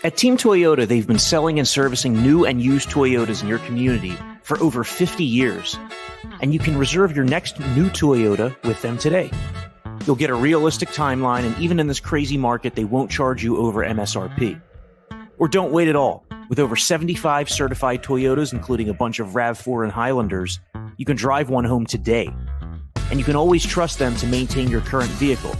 At Team Toyota, they've been selling and servicing new and used Toyotas in your community for over 50 years. And you can reserve your next new Toyota with them today. You'll get a realistic timeline, and even in this crazy market, they won't charge you over MSRP. Or don't wait at all. With over 75 certified Toyotas, including a bunch of RAV4 and Highlanders, you can drive one home today. And you can always trust them to maintain your current vehicle.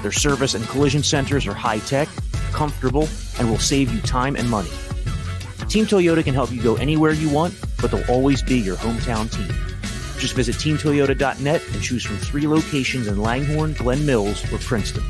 Their service and collision centers are high-tech, comfortable, and will save you time and money. Team Toyota can help you go anywhere you want, but they'll always be your hometown team. Just visit teamtoyota.net and choose from 3 locations in Langhorne, Glen Mills, or Princeton.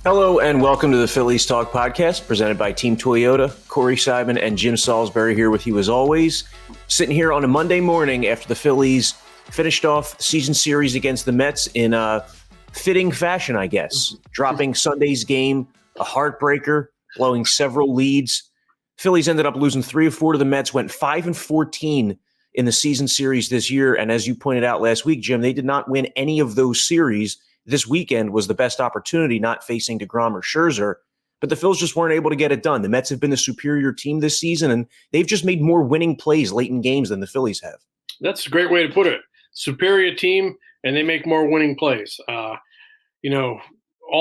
Hello and welcome to the Phillies Talk podcast presented by Team Toyota. Corey Simon and Jim Salisbury here with you as always. Sitting here on a Monday morning after the Phillies finished off the season series against the Mets in a fitting fashion, I guess. Dropping Sunday's game, a heartbreaker, blowing several leads. Phillies ended up losing 3 of 4 to the Mets, went 5-14 in the season series this year. And as you pointed out last week, Jim, they did not win any of those series. This weekend was the best opportunity, not facing DeGrom or Scherzer, but the Phils just weren't able to get it done. The Mets have been the superior team this season, and they've just made more winning plays late in games than the Phillies have. That's a great way to put it. Superior team, and they make more winning plays. All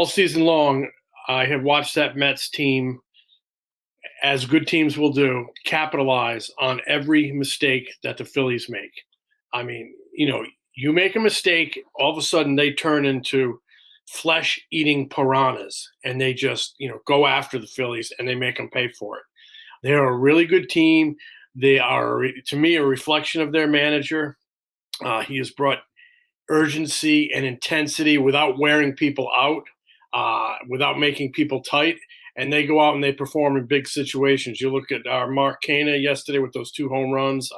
season long, I have watched that Mets team, as good teams will do, capitalize on every mistake that the Phillies make. I mean, you make a mistake, all of a sudden they turn into flesh-eating piranhas, and they just, go after the Phillies, and they make them pay for it. They're a really good team. They are, to me, a reflection of their manager. He has brought urgency and intensity without wearing people out, without making people tight, and they go out and they perform in big situations. You look at Mark Canha yesterday with those 2 home runs,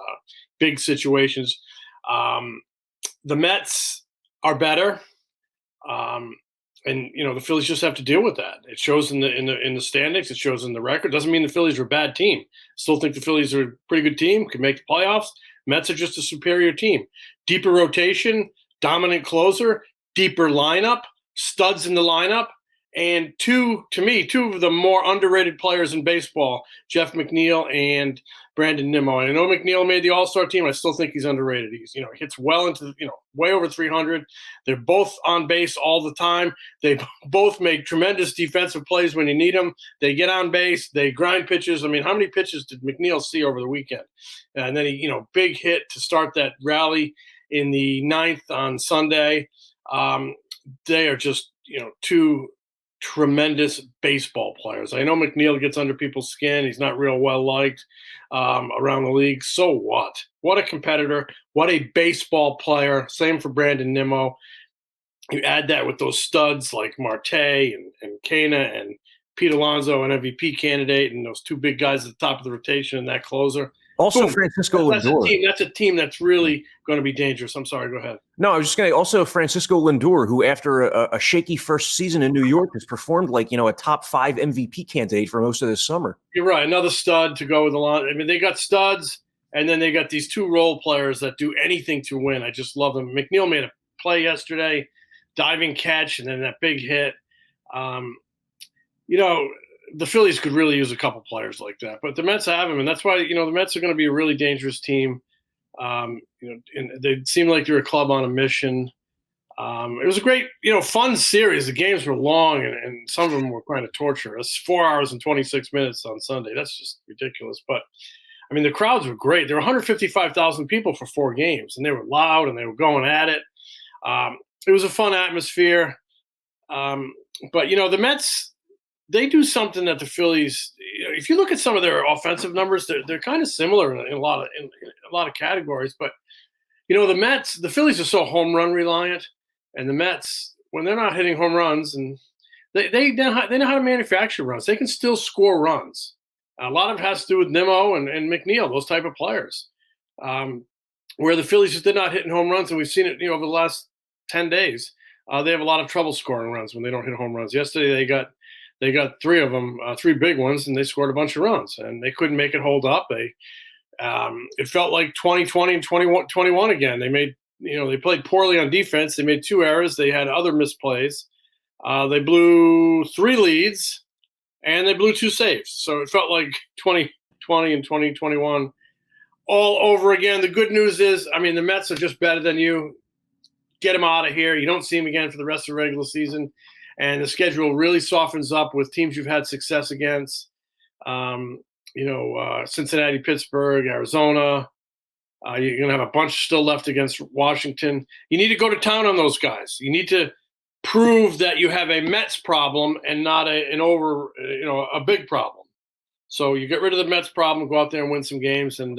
big situations. The Mets are better, and the Phillies just have to deal with that. It shows in the standings. It shows in the record. Doesn't mean the Phillies are a bad team. Still think the Phillies are a pretty good team. Could make the playoffs. Mets are just a superior team. Deeper rotation, dominant closer, deeper lineup, studs in the lineup, and two of the more underrated players in baseball, Jeff McNeil and Brandon Nimmo. And I know McNeil made the All-Star team. I still think he's underrated. He's, he hits well into, way over 300. They're both on base all the time. They both make tremendous defensive plays when you need them. They get on base. They grind pitches. I mean, how many pitches did McNeil see over the weekend? And then he, big hit to start that rally in the 9th on Sunday. They are just, 2 tremendous baseball players. I know McNeil gets under people's skin. He's not real well liked around the league. So what? What a competitor. What a baseball player. Same for Brandon Nimmo. You add that with those studs like Marte and Canha and Pete Alonso, an MVP candidate, and those 2 big guys at the top of the rotation and that closer. Also, Boom. Francisco Lindor. That's a team that's really going to be dangerous. I'm sorry, go ahead. No, I was just going to also Francisco Lindor, who after a shaky first season in New York has performed like, a top 5 MVP candidate for most of this summer. You're right. Another stud to go with the line. I mean, they got studs, and then they got these 2 role players that do anything to win. I just love them. McNeil made a play yesterday, diving catch, and then that big hit. The Phillies could really use a couple players like that, but the Mets have them, and that's why the Mets are going to be a really dangerous team. And they seem like they're a club on a mission. It was a great, fun series. The games were long, and some of them were kind of torture. It's 4 hours and 26 minutes on Sunday. That's just ridiculous. But I mean, the crowds were great. There were 155,000 people for 4 games, and they were loud and they were going at it. It was a fun atmosphere. But the Mets, they do something that the Phillies, if you look at some of their offensive numbers, they're kind of similar in a lot of categories. But the Mets, the Phillies are so home run reliant, and the Mets, when they're not hitting home runs, and they know how to manufacture runs. They can still score runs. A lot of it has to do with Nimmo and McNeil, those type of players. Where the Phillies just did not hitting home runs, and we've seen it, over the last 10 days. They have a lot of trouble scoring runs when they don't hit home runs. Yesterday they got they got three of them, three big ones, and they scored a bunch of runs, and they couldn't make it hold up. It felt like 2020 and 21 again. They played poorly on defense. They made two errors. They had other misplays. They blew three leads, and they blew two saves. So it felt like 2020 and 2021 all over again. The good news is, the Mets are just better than you. Get them out of here. You don't see them again for the rest of the regular season. And the schedule really softens up with teams you've had success against. Cincinnati, Pittsburgh, Arizona. You're going to have a bunch still left against Washington. You need to go to town on those guys. You need to prove that you have a Mets problem and not a big problem. So you get rid of the Mets problem, go out there and win some games, and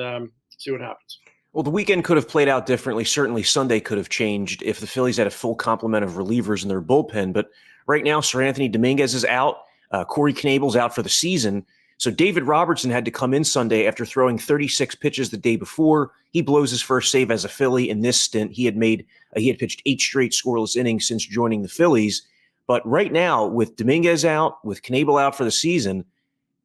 see what happens. Well, the weekend could have played out differently. Certainly Sunday could have changed if the Phillies had a full complement of relievers in their bullpen. But right now, Seranthony Dominguez is out. Corey Knebel's out for the season. So David Robertson had to come in Sunday after throwing 36 pitches the day before. He blows his first save as a Philly in this stint. He had pitched 8 straight scoreless innings since joining the Phillies. But right now, with Dominguez out, with Knebel out for the season,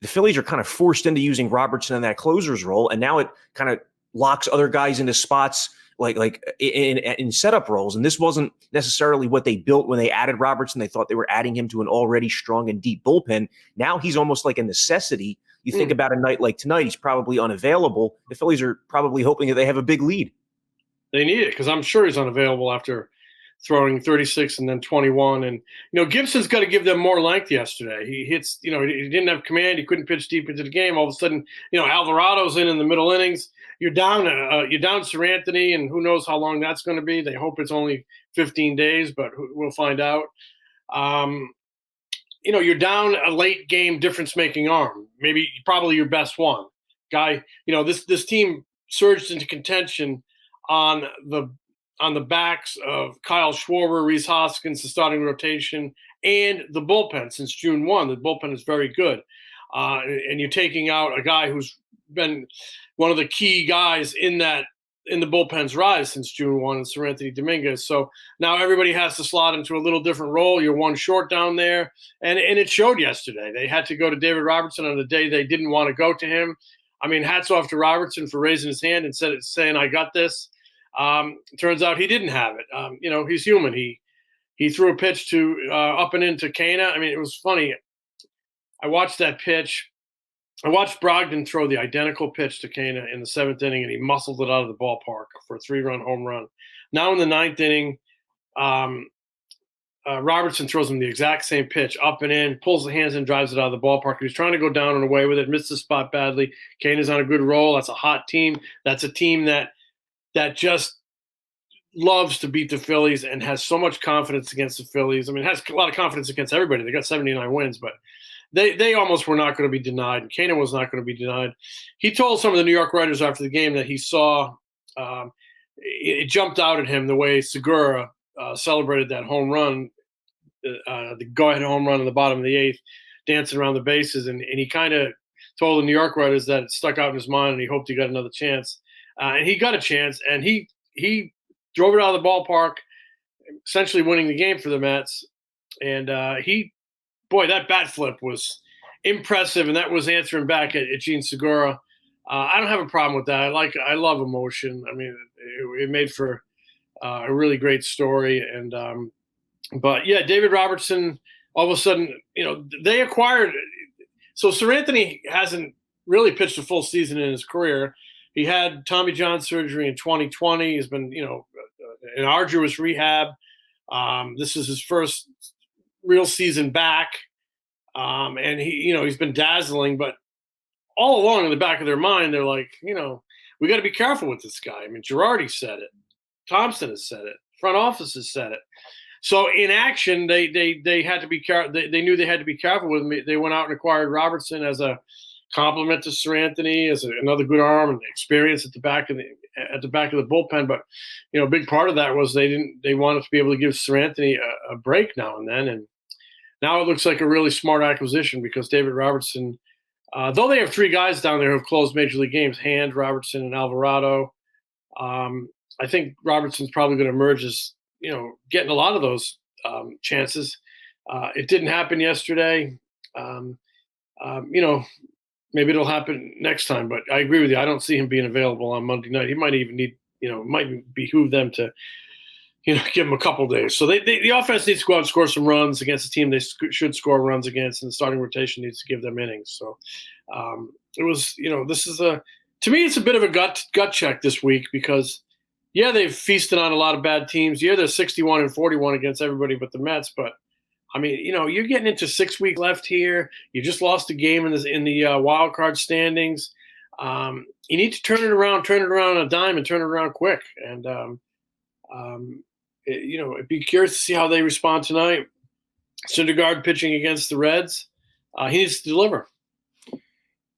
the Phillies are kind of forced into using Robertson in that closer's role. And now it kind of locks other guys into spots like in setup roles. And this wasn't necessarily what they built when they added Robertson. They thought they were adding him to an already strong and deep bullpen. Now he's almost like a necessity. You think about a night like tonight, he's probably unavailable. The Phillies are probably hoping that they have a big lead. They need it because I'm sure he's unavailable after throwing 36 and then 21. And, Gibson's got to give them more length yesterday. He hits, he didn't have command. He couldn't pitch deep into the game. All of a sudden, Alvarado's in the middle innings. You're down Seranthony, and who knows how long that's going to be. They hope it's only 15 days, but we'll find out. You're down a late game difference-making arm, probably your best one. Guy, this team surged into contention on the backs of Kyle Schwarber, Rhys Hoskins, the starting rotation, and the bullpen since June 1. The bullpen is very good. And you're taking out a guy who's been one of the key guys in the bullpen's rise since June 1, Seranthony Dominguez. So now everybody has to slot into a little different role. You're one short down there. And it showed yesterday. They had to go to David Robertson on the day they didn't want to go to him. Hats off to Robertson for raising his hand and saying, I got this. Turns out he didn't have it. He's human. He threw a pitch to up and into Cana. It was funny. I watched that pitch. I watched Brogdon throw the identical pitch to Cana in the 7th inning, and he muscled it out of the ballpark for a 3-run home run. Now in the 9th inning, Robertson throws him the exact same pitch, up and in, pulls the hands and drives it out of the ballpark. He was trying to go down and away with it, missed the spot badly. Cana's on a good roll. That's a hot team. That's a team that just loves to beat the Phillies and has so much confidence against the Phillies. It has a lot of confidence against everybody. They got 79 wins, but they almost were not going to be denied. Cana was not going to be denied. He told some of the New York writers after the game that he saw it jumped out at him the way Segura celebrated that home run, the go-ahead home run in the bottom of the 8th, dancing around the bases. And he kind of told the New York writers that it stuck out in his mind and he hoped he got another chance. And he got a chance, and he drove it out of the ballpark, essentially winning the game for the Mets. And that bat flip was impressive, and that was answering back at Gene Segura. I don't have a problem with that. I love emotion. It made for a really great story. And but yeah, David Robertson. All of a sudden, they acquired. So Seranthony hasn't really pitched a full season in his career. He had Tommy John surgery in 2020. He's been, an arduous rehab. This is his first real season back. And he's been dazzling, but all along in the back of their mind, they're like, we got to be careful with this guy. Girardi said it. Thompson has said it. Front office has said it. So in action, they had to be careful. They knew they had to be careful with him. They went out and acquired Robertson as a compliment to Seranthony, as another good arm and experience at the back of the bullpen. But a big part of that was they wanted to be able to give Seranthony a break now and then. And now it looks like a really smart acquisition because David Robertson, though they have 3 guys down there who have closed major league games, Hand, Robertson, and Alvarado. I think Robertson's probably going to emerge as getting a lot of those chances. It didn't happen yesterday. Um, maybe it'll happen next time. But I agree with you. I don't see him being available on Monday night. He might even need, might behoove them to, give him a couple days. So the offense needs to go out and score some runs against a team they should score runs against, and the starting rotation needs to give them innings. So it was, this is to me, it's a bit of a gut check this week because, yeah, they've feasted on a lot of bad teams. Yeah, they're 61-41 against everybody but the Mets. But I mean, you're getting into 6 weeks left here. You just lost a game in the wild card standings. You need to turn it around on a dime, and turn it around quick. And I'd be curious to see how they respond tonight. Syndergaard pitching against the Reds. He needs to deliver.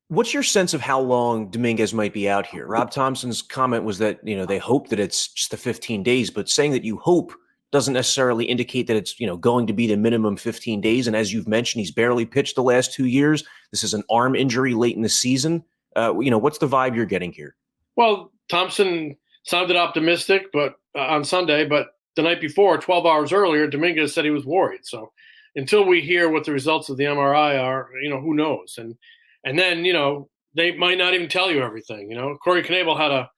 What's your sense of how long Dominguez might be out here? Rob Thompson's comment was that, they hope that it's just the 15 days, but saying that you hope doesn't necessarily indicate that it's, going to be the minimum 15 days. And as you've mentioned, he's barely pitched the last 2 years. This is an arm injury late in the season. What's the vibe you're getting here? Well, Thompson sounded optimistic, but on Sunday, but the night before, 12 hours earlier, Dominguez said he was worried. So until we hear what the results of the MRI are, who knows? And then, they might not even tell you everything. Corey Knebel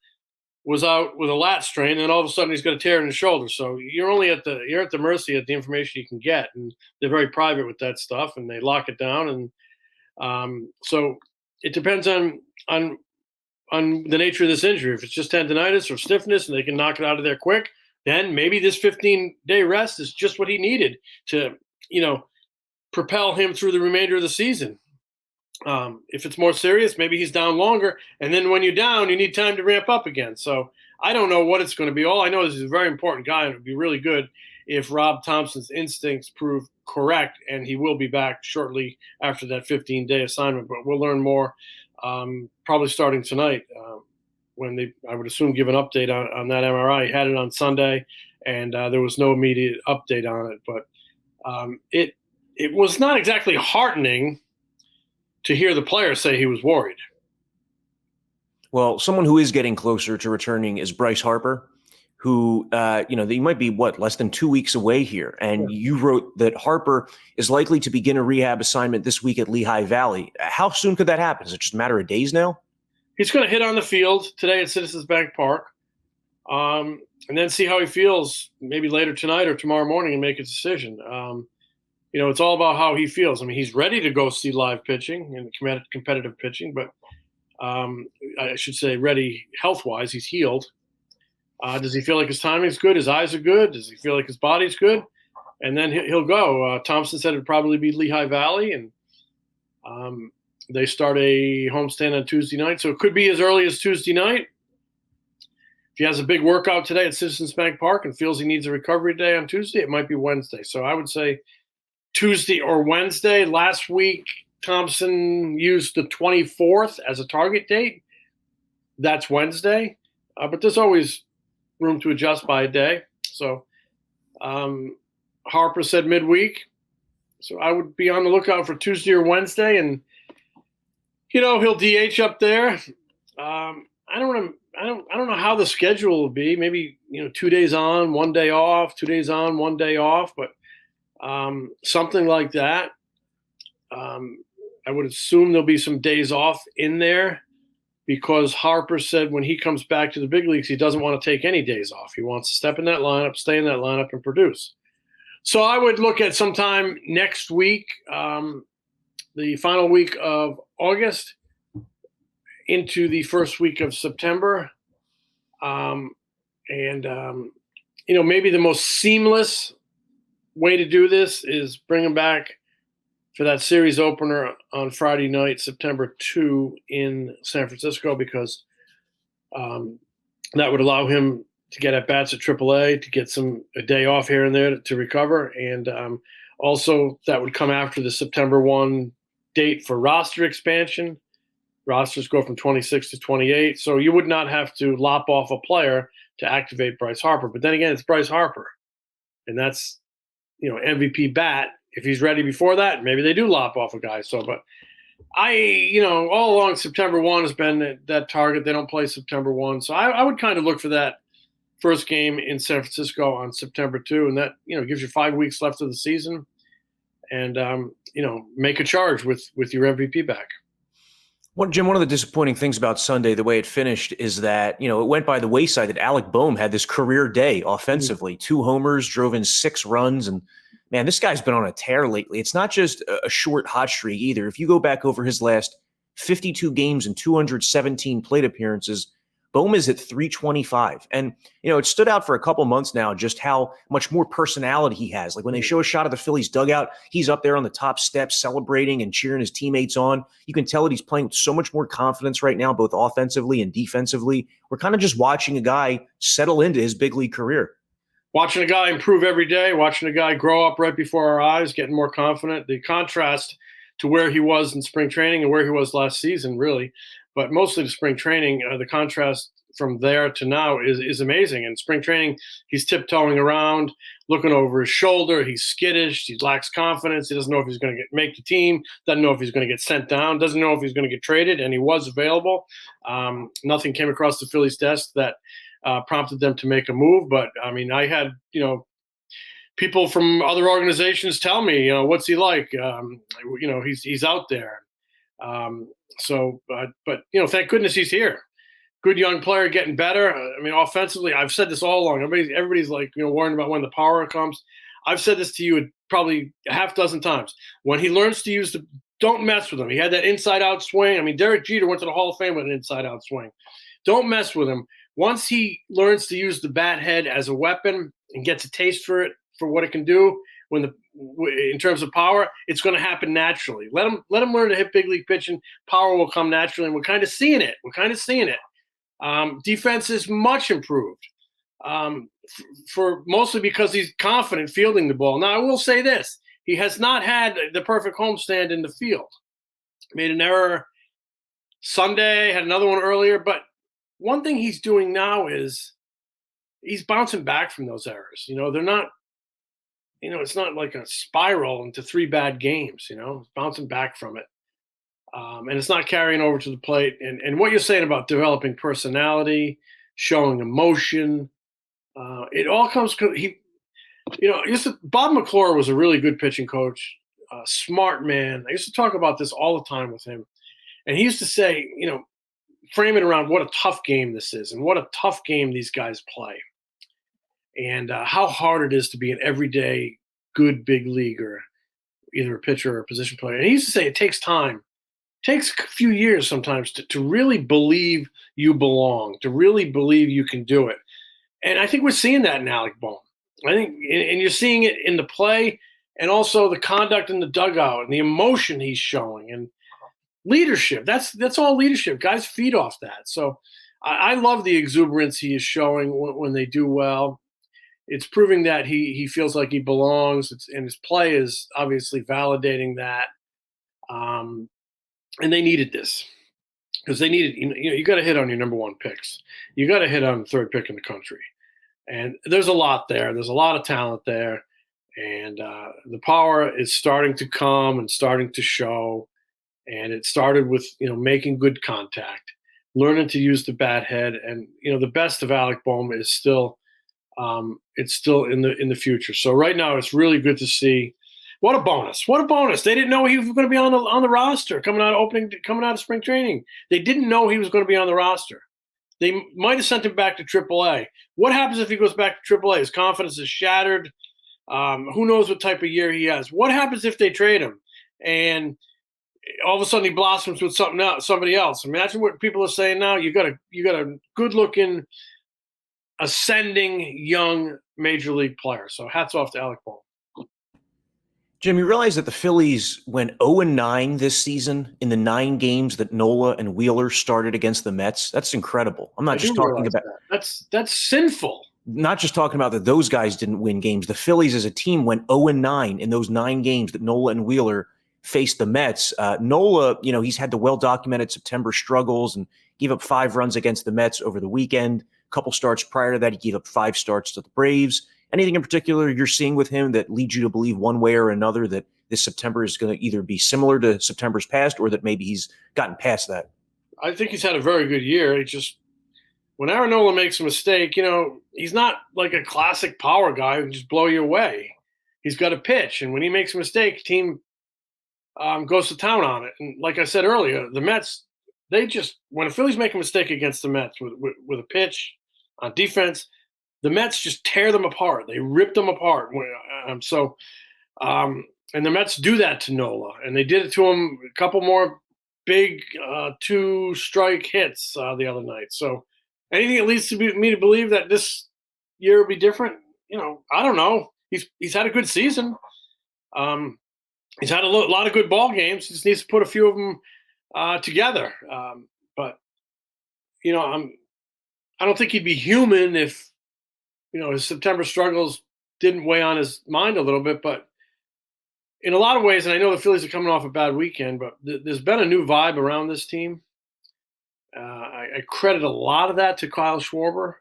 was out with a lat strain, and all of a sudden he's got a tear in his shoulder. So you're at the mercy of the information you can get, and they're very private with that stuff, and they lock it down. And so it depends on the nature of this injury. If it's just tendonitis or stiffness, and they can knock it out of there quick, then maybe this 15-day rest is just what he needed to, propel him through the remainder of the season. If it's more serious, maybe he's down longer. And then when you're down, you need time to ramp up again. So I don't know what it's going to be. All I know is he's a very important guy, and it would be really good if Rob Thompson's instincts prove correct, and he will be back shortly after that 15-day assignment. But we'll learn more probably starting tonight when I would assume, give an update on that MRI. He had it on Sunday, and there was no immediate update on it. But it was not exactly heartening to hear the player say he was worried. Well, someone who is getting closer to returning is Bryce Harper, who, they might be, less than 2 weeks away here. And You wrote that Harper is likely to begin a rehab assignment this week at Lehigh Valley. How soon could that happen? Is it just a matter of days now? He's going to hit on the field today at Citizens Bank Park, and then see how he feels maybe later tonight or tomorrow morning and make a decision. It's all about how he feels. I mean, he's ready to go see live pitching and competitive pitching, but I should say ready health-wise. He's healed. Does he feel like his timing's good? His eyes are good? Does he feel like his body's good? And then he'll go. Thompson said it'd probably be Lehigh Valley, and they start a homestand on Tuesday night. So it could be as early as Tuesday night. If he has a big workout today at Citizens Bank Park and feels he needs a recovery day on Tuesday, it might be Wednesday. So I would say Tuesday or Wednesday. Last week, Thompson used the 24th as a target date. That's Wednesday. But there's always room to adjust by a day. So Harper said midweek. So I would be on the lookout for Tuesday or Wednesday. And, he'll DH up there. I don't know how the schedule will be. Maybe, 2 days on, 1 day off, 2 days on, 1 day off. But something like that. I would assume there'll be some days off in there because Harper said when he comes back to the big leagues, he doesn't want to take any days off. He wants to step in that lineup, stay in that lineup, and produce. So I would look at sometime next week, the final week of August into the first week of September. Maybe the most seamless way to do this is bring him back for that series opener on Friday night, September 2 in San Francisco, because that would allow him to get at bats at AAA, to get a day off here and there to recover. And also that would come after the September 1 date for roster expansion. Rosters go from 26 to 28. So you would not have to lop off a player to activate Bryce Harper. But then again, it's Bryce Harper. And that's, MVP bat. If he's ready before that, maybe they do lop off a guy. So, but all along September 1 has been that target. They don't play September 1. So I would kind of look for that first game in San Francisco on September 2. And that, gives you 5 weeks left of the season. And, make a charge with your MVP back. Well, Jim, one of the disappointing things about Sunday, the way it finished, is that, it went by the wayside that Alec Bohm had this career day offensively. 2 homers, drove in 6 runs. And, man, this guy's been on a tear lately. It's not just a short hot streak either. If you go back over his last 52 games and 217 plate appearances, Bohm is at 325. And, it stood out for a couple months now just how much more personality he has. Like when they show a shot of the Phillies dugout, he's up there on the top steps celebrating and cheering his teammates on. You can tell that he's playing with so much more confidence right now, both offensively and defensively. We're kind of just watching a guy settle into his big league career. Watching a guy improve every day, watching a guy grow up right before our eyes, getting more confident. The contrast to where he was in spring training and where he was last season, really, but mostly the spring training, the contrast from there to now is amazing. In spring training, he's tiptoeing around, looking over his shoulder. He's skittish. He lacks confidence. He doesn't know if he's going to make the team, doesn't know if he's going to get sent down, doesn't know if he's going to get traded, and he was available. Nothing came across the Phillies' desk that prompted them to make a move. But, I mean, I had, people from other organizations tell me, what's he like? He's out there. But thank goodness he's here. Good young player, getting better. I mean, offensively, I've said this all along. Everybody's like, worrying about when the power comes. I've said this to you probably a half dozen times. When he learns to use don't mess with him. He had that inside-out swing. I mean, Derek Jeter went to the Hall of Fame with an inside-out swing. Don't mess with him. Once he learns to use the bat head as a weapon and gets a taste for it, for what it can do in terms of power, it's going to happen naturally. Let him learn to hit big league pitching. Power will come naturally, and we're kind of seeing it. Defense is much improved, for mostly because he's confident fielding the ball. Now, I will say this: he has not had the perfect homestand in the field. Made an error Sunday, had another one earlier, but one thing he's doing now is he's bouncing back from those errors. They're not. It's not like a spiral into 3 bad games, it's bouncing back from it. And it's not carrying over to the plate. And what you're saying about developing personality, showing emotion, it all comes, Bob McClure was a really good pitching coach, smart man. I used to talk about this all the time with him. And he used to say, frame it around what a tough game this is and what a tough game these guys play. And how hard it is to be an everyday good big leaguer, either a pitcher or a position player. And he used to say it takes time. It takes a few years sometimes to really believe you belong, to really believe you can do it. And I think we're seeing that in Alec Bohm. I think, and you're seeing it in the play and also the conduct in the dugout and the emotion he's showing and leadership. That's all leadership. Guys feed off that. So I love the exuberance he is showing when they do well. It's proving that he feels like he belongs, and his play is obviously validating that. And they needed this because they needed, you got to hit on your number 1 picks. You got to hit on the 3rd pick in the country. And there's a lot there. There's a lot of talent there. And the power is starting to come and starting to show. And it started with, making good contact, learning to use the bat head. And, the best of Alec Bohm is still, it's still in the future. So right now it's really good to see. What a bonus! What a bonus! They didn't know he was going to be on the roster coming out of spring training. They didn't know he was going to be on the roster. They might have sent him back to AAA. What happens if he goes back to AAA? His confidence is shattered. Who knows what type of year he has? What happens if they trade him and all of a sudden he blossoms with somebody else? Imagine what people are saying now. You got a good-looking, ascending young major league player. So hats off to Alec Bohm. Jim, you realize that the Phillies went 0-9 this season in the 9 games that Nola and Wheeler started against the Mets? That's incredible. I'm not just talking about that's sinful. Not just talking about that those guys didn't win games. The Phillies as a team went 0-9 in those 9 games that Nola and Wheeler faced the Mets. Nola, he's had the well-documented September struggles and gave up 5 runs against the Mets over the weekend. A couple starts prior to that, he gave up 5 starts to the Braves. Anything in particular you're seeing with him that leads you to believe one way or another that this September is going to either be similar to September's past or that maybe he's gotten past that? I think he's had a very good year. When Aaron Nola makes a mistake, he's not like a classic power guy who can just blow you away. He's got to pitch, and when he makes a mistake, team goes to town on it. And like I said earlier, the Mets, when the Phillies make a mistake against the Mets with a pitch on defense, the Mets just tear them apart. They rip them apart. And the Mets do that to Nola, and they did it to him a couple more big 2-strike hits the other night. So anything that leads me to believe that this year will be different, I don't know. He's had a good season. He's had a lot of good ball games. He just needs to put a few of them together. But I don't think he'd be human if his September struggles didn't weigh on his mind a little bit. But in a lot of ways, and I know the Phillies are coming off a bad weekend, but there's been a new vibe around this team. I credit a lot of that to Kyle Schwarber.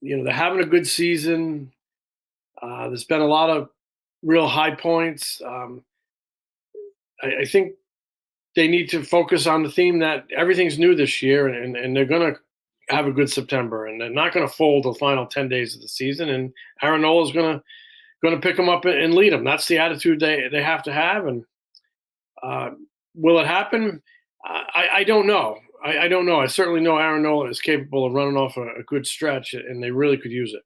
They're having a good season. There's been a lot of real high points. I think they need to focus on the theme that everything's new this year, and they're going to have a good September, and they're not going to fold the final 10 days of the season. And Aaron Nola is going to pick them up and lead them. That's the attitude they have to have. And will it happen? I don't know. I don't know. I certainly know Aaron Nola is capable of running off a good stretch, and they really could use it.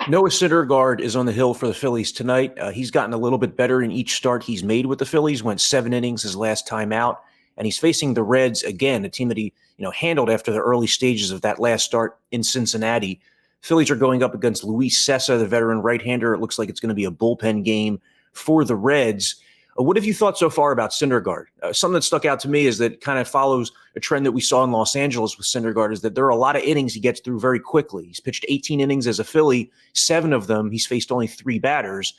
Noah Syndergaard is on the hill for the Phillies tonight. He's gotten a little bit better in each start he's made with the Phillies. Went 7 innings his last time out, and he's facing the Reds again, a team that he handled after the early stages of that last start in Cincinnati. Phillies are going up against Luis Sessa, the veteran right-hander. It looks like it's going to be a bullpen game for the Reds. What have you thought so far about Syndergaard? Something that stuck out to me is that it kind of follows a trend that we saw in Los Angeles with Syndergaard, is that there are a lot of innings he gets through very quickly. He's pitched 18 innings as a Philly. 7 of them, he's faced only 3 batters.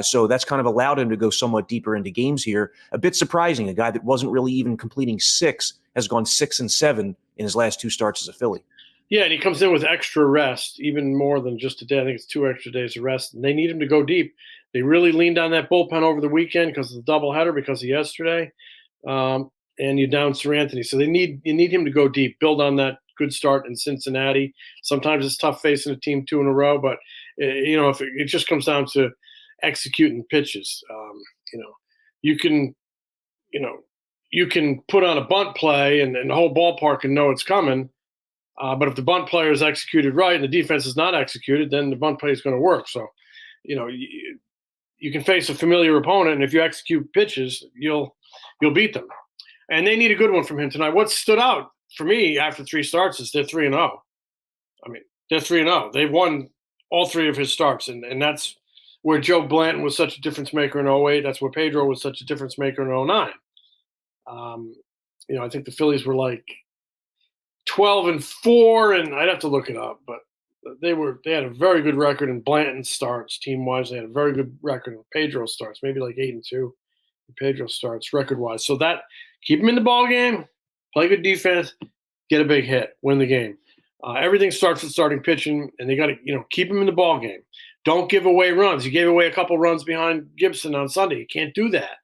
So that's kind of allowed him to go somewhat deeper into games here. A bit surprising. A guy that wasn't really even completing 6 has gone 6 and 7 in his last 2 starts as a Philly. Yeah, and he comes in with extra rest, even more than just a day. I think it's 2 extra days of rest. And they need him to go deep. They really leaned on that bullpen over the weekend because of the doubleheader, because of yesterday. And you down Seranthony. So you need him to go deep, build on that good start in Cincinnati. Sometimes it's tough facing a team 2 in a row, but if it just comes down to executing pitches. You can put on a bunt play and the whole ballpark can know it's coming. But if the bunt player is executed right and the defense is not executed, then the bunt play is going to work. So, you can face a familiar opponent, and if you execute pitches, you'll beat them. And they need a good one from him tonight. What stood out for me after 3 starts is they're 3-0. I mean, they're 3-0. They've won all 3 of his starts, and that's where Joe Blanton was such a difference maker in 08. That's where Pedro was such a difference maker in 09. I think the Phillies were like 12-4, and I'd have to look it up, but they had a very good record in Blanton starts team-wise. They had a very good record in Pedro starts, maybe like 8-2 in Pedro starts record-wise. So that keep them in the ball game, play good defense, get a big hit, win the game. Everything starts with starting pitching, and they got to keep them in the ball game. Don't give away runs. You gave away a couple runs behind Gibson on Sunday. You can't do that.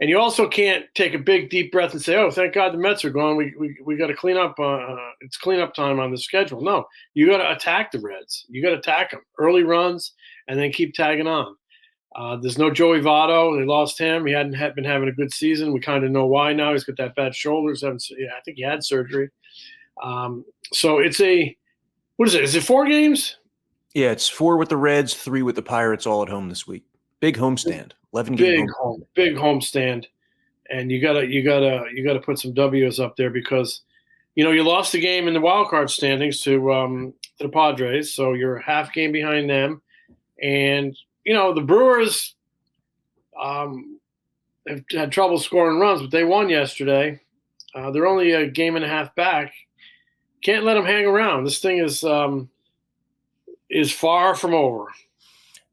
And you also can't take a big, deep breath and say, oh, thank God the Mets are gone. We got to clean up. It's cleanup time on the schedule. No, you got to attack the Reds. You got to attack them. Early runs and then keep tagging on. There's no Joey Votto. They lost him. He hadn't been having a good season. We kind of know why now. He's got that bad shoulder. I think he had surgery. So it's what is it? Is it 4 games? Yeah, it's 4 with the Reds, 3 with the Pirates, all at home this week. Big homestand. 11-game big homestand, and you gotta put some W's up there because, you lost the game in the wild card standings to the Padres, so you're a half game behind them, and the Brewers have had trouble scoring runs, but they won yesterday. They're only a game and a half back. Can't let them hang around. This thing is far from over.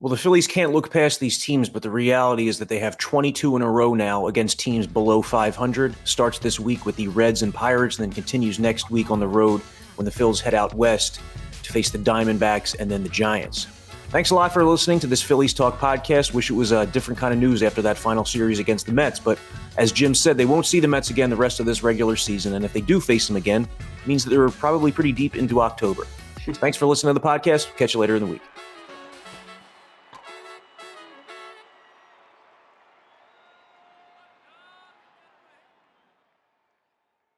Well, the Phillies can't look past these teams, but the reality is that they have 22 in a row now against teams below 500. Starts this week with the Reds and Pirates, and then continues next week on the road when the Phils head out west to face the Diamondbacks and then the Giants. Thanks a lot for listening to this Phillies Talk podcast. Wish it was a different kind of news after that final series against the Mets, but as Jim said, they won't see the Mets again the rest of this regular season, and if they do face them again, it means that they're probably pretty deep into October. Thanks for listening to the podcast. Catch you later in the week.